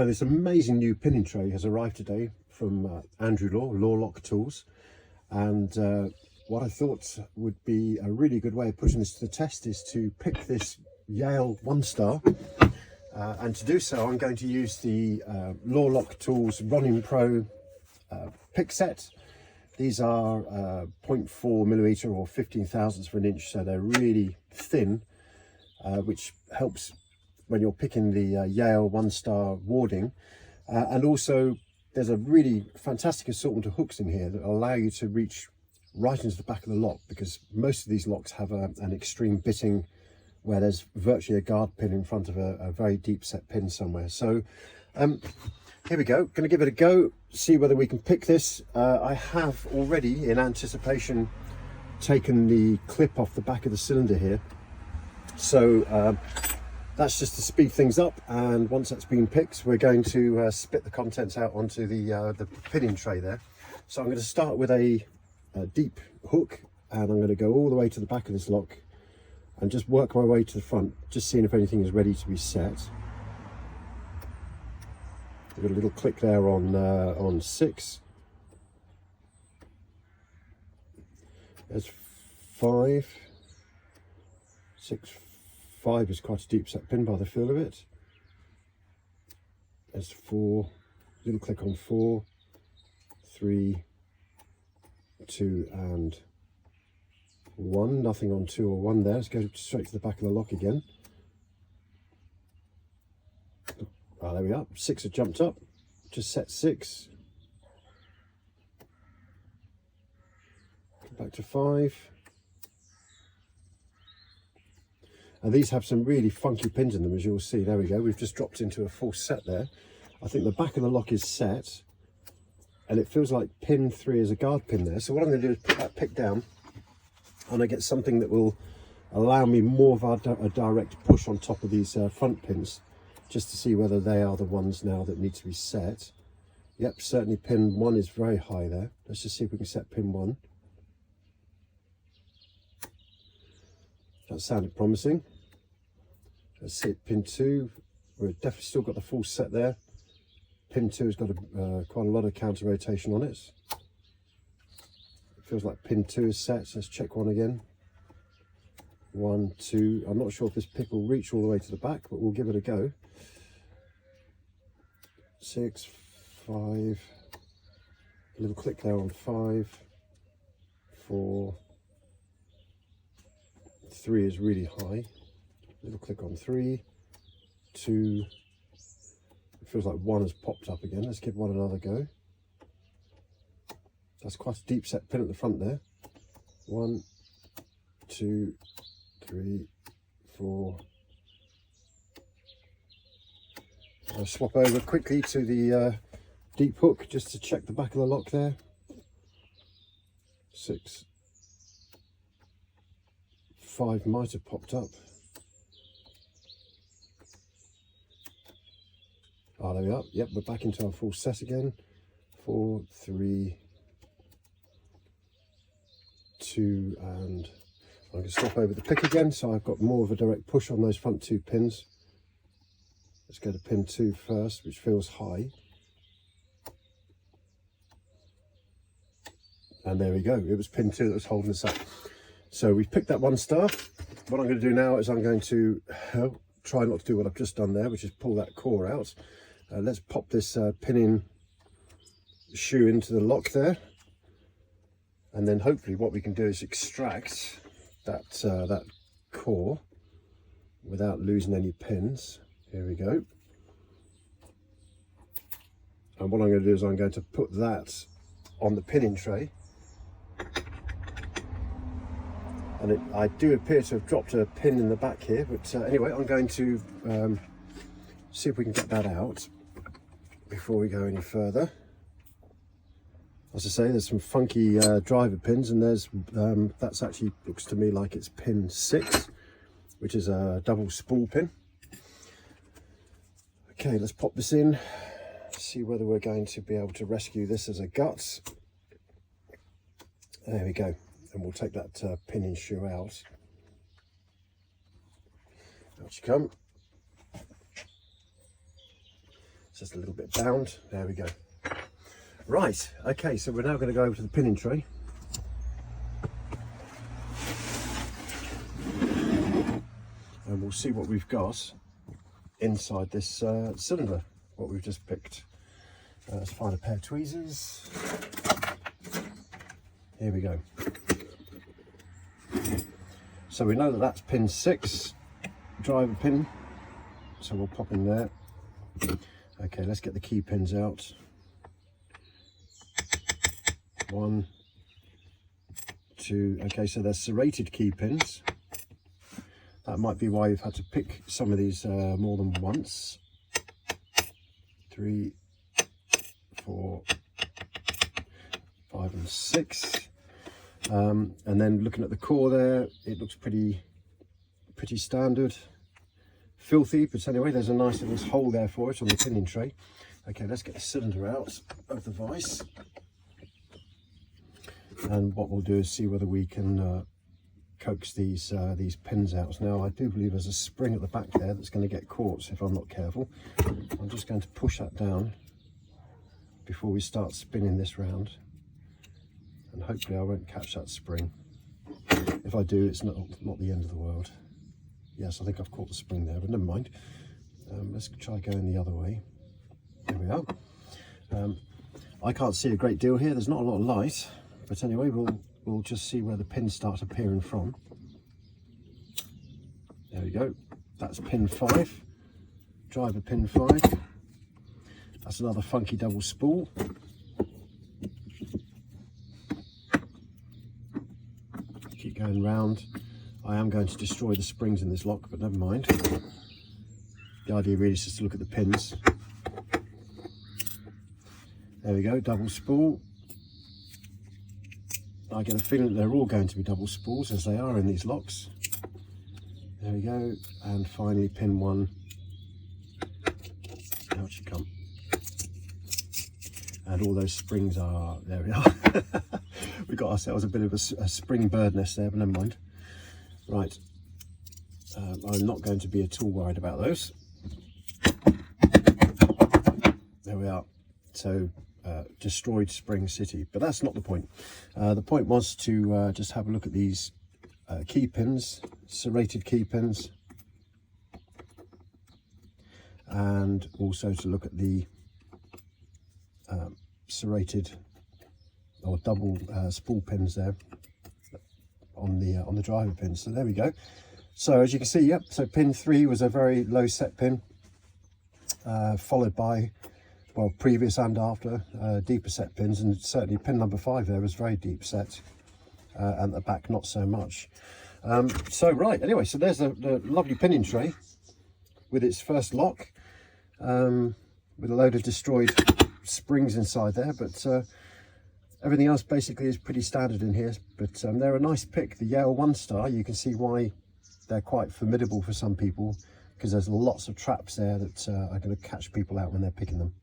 So this amazing new pinning tray has arrived today from Andrew Law Lock Tools, and what I thought would be a really good way of putting this to the test is to pick this Yale 1-star, and to do so I'm going to use the Law Lock Tools Ronin Pro pick set. These are 0.4 millimeter or 15 thousandths of an inch, so they're really thin, which helps when you're picking the Yale 1-star warding. And also there's a really fantastic assortment of hooks in here that allow you to reach right into the back of the lock, because most of these locks have an extreme bitting where there's virtually a guard pin in front of a very deep set pin somewhere. So here we go, going to give it a go, see whether we can pick this. I have already, in anticipation, taken the clip off the back of the cylinder here, so that's just to speed things up. And once that's been picked, we're going to spit the contents out onto the pinning tray there. So I'm going to start with a deep hook, and I'm going to go all the way to the back of this lock and just work my way to the front, just seeing if anything is ready to be set. I've got a little click there on 6. There's 5, 6, 5 is quite a deep set pin by the feel of it. There's 4, little click on 4, 3, 2 and 1, nothing on 2 or 1 there. Let's go straight to the back of the lock again. Ah, there we are, 6 have jumped up, just set 6. Come back to 5. And these have some really funky pins in them, as you'll see. There we go, we've just dropped into a full set there. I think the back of the lock is set, and it feels like pin 3 is a guard pin there. So what I'm going to do is put that pick down, and I get something that will allow me more of a direct push on top of these front pins, just to see whether they are the ones now that need to be set. Yep, certainly pin 1 is very high there. Let's just see if we can set pin 1. That sounded promising. Let's see pin 2. We've definitely still got the full set there. Pin 2 has got quite a lot of counter rotation on it. It feels like pin 2 is set, so let's check 1 again. 1, 2. I'm not sure if this pick will reach all the way to the back, but we'll give it a go. 6, 5. A little click there on 5. 4. 3 is really high. Little click on 3. 2. It feels like 1 has popped up again. Let's give 1 another go. That's quite a deep set pin at the front there. 1, 2, 3, 4. I'll swap over quickly to the deep hook just to check the back of the lock there. 6. 5 might have popped up. Ah, there we are. Yep, we're back into our full set again. 4, 3, 2, and I'm going to swap over the pick again, so I've got more of a direct push on those front 2 pins. Let's go to pin 2 first, which feels high. And there we go. It was pin 2 that was holding us up. So we've picked that 1-star. What I'm going to do now is I'm going to try not to do what I've just done there, which is pull that core out. Let's pop this pinning shoe into the lock there, and then hopefully what we can do is extract that core without losing any pins. Here we go. And what I'm going to do is I'm going to put that on the pinning tray. And I do appear to have dropped a pin in the back here, but anyway, I'm going to see if we can get that out before we go any further. As I say, there's some funky driver pins, and there's that's actually looks to me like it's pin 6, which is a double spool pin. Okay, let's pop this in, see whether we're going to be able to rescue this as a gut. There we go, and we'll take that pinning shoe out. Out you come. just a little bit bound. There we go. Right, okay, so we're now going to go over to the pinning tray. And we'll see what we've got inside this cylinder, what we've just picked. Let's find a pair of tweezers. Here we go. So we know that that's pin 6, driver pin, so we'll pop in there. Okay, let's get the key pins out. 1, 2, okay, so they're serrated key pins. That might be why you've had to pick some of these more than once. 3, 4, 5 and 6. And then looking at the core there, it looks pretty standard. Filthy, but anyway, there's a nice little hole there for it on the pinning tray. Okay, let's get the cylinder out of the vise. And what we'll do is see whether we can coax these pins out. Now I do believe there's a spring at the back there that's going to get caught if I'm not careful. I'm just going to push that down before we start spinning this round, and hopefully I won't catch that spring. If I do, it's not the end of the world. Yes, I think I've caught the spring there, but never mind. Let's try going the other way. There we are. I can't see a great deal here, there's not a lot of light, but anyway, we'll just see where the pins start appearing from. There we go. That's pin 5, driver pin 5. That's another funky double spool. Keep going round. I am going to destroy the springs in this lock, but never mind. The idea really is just to look at the pins. There we go, double spool. I get a feeling that they're all going to be double spools, as they are in these locks. There we go, and finally pin 1. Out you come. And all those springs are, there we are. We got ourselves a bit of a spring bird nest there, but never mind. Right, I'm not going to be at all worried about those. There we are. So destroyed Spring City, but that's not the point. The point was to just have a look at these key pins, serrated key pins, and also to look at the serrated or double spool pins there on the driver pins. So there we go. So as you can see, yep, so pin 3 was a very low set pin, followed by, well, previous and after deeper set pins, and certainly pin number 5 there was very deep set, and the back not so much. So right, anyway, so there's the lovely pinning tray with its first lock, with a load of destroyed springs inside there, but everything else basically is pretty standard in here. But they're a nice pick. The Yale 1-star, you can see why they're quite formidable for some people, because there's lots of traps there that are going to catch people out when they're picking them.